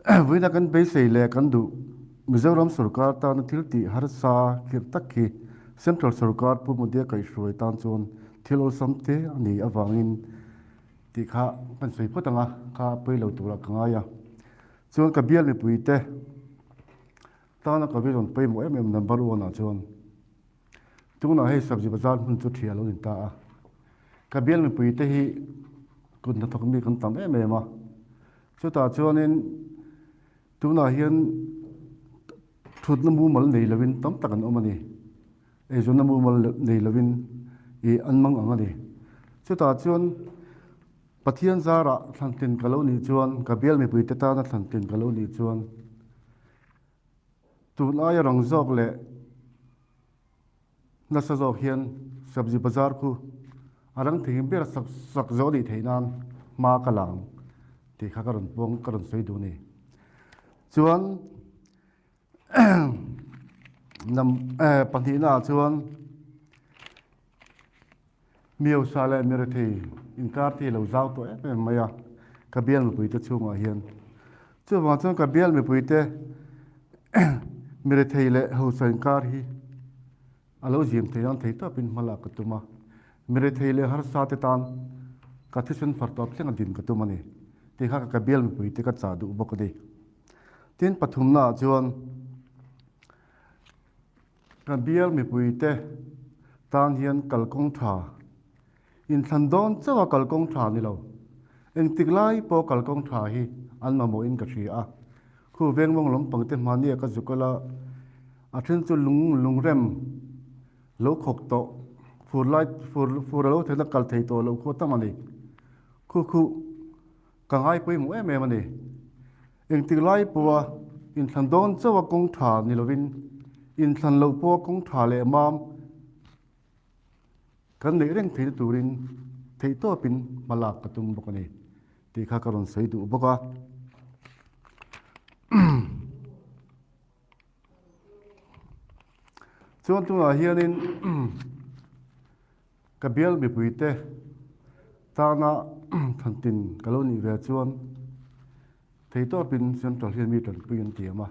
với là căn bế xây lệ căn đủ Mizoram Sarkar ta nó thiếu ti har sa khir tắc khi Central Sarkar pu một dia kai shuai tan chon thil samte ani awangin ti kha pan soi photanga kha pei lo tura kanga ya chon ka bial mi puite ta na ka bi ron pei mo em number 1 na chon tuna hei sabji bazar hun chu thia lo in ta a ka bial mi puite hi kun na thok mi kan tam em a chu ta chonin tuna hian thut na mu mal nei lovin tam takan omani e zo na mu mal nei lovin e anmang angani chu ta chuan pathian zara thlantin kalo ni chuan kabial mi puite ta na thlantin kalo ni chuan tun aya rang zok le na sa zok hian sabji bazar khu arang thing ber sak zo ni theinan ma kalang ti kha karon pong karon soi du ni chuan nam panthina chuan miêu sa le mere thei in kar ti lo zau to em maya kabial mi puite chunga hian chu ma chuan kabial mi puite mere thei le ho san kar hi alo jim theian thei ta pin mala katuma mere thei le har sa te tan ka thisen far top tlenga din katuma ni ti kha kabial mi puite ka cha du bok di tin pathumna chuan kabial mi puite tan hian kalkong tha in thandon chawa kalkong tha ni lo eng tiklai po kalkong tha hi an ma mo in ka thri a khu veng mong lom pangte mani ka zukala athen chu lung rem lo khok to fur lai fur lo thena kal thei to lo kho tamani khu kangai poi mo em em ani eng tiklai po in thandon chawa kong tha ni lovin in than lo po kong tha le mam kan nei reng thei turin thei to pin malak katum bokani ti kha karon sei du boka chuan tu a hianin kabial mi puite tana thantin kaloni ve chuan thei to pin central hian mi tan puin ti ama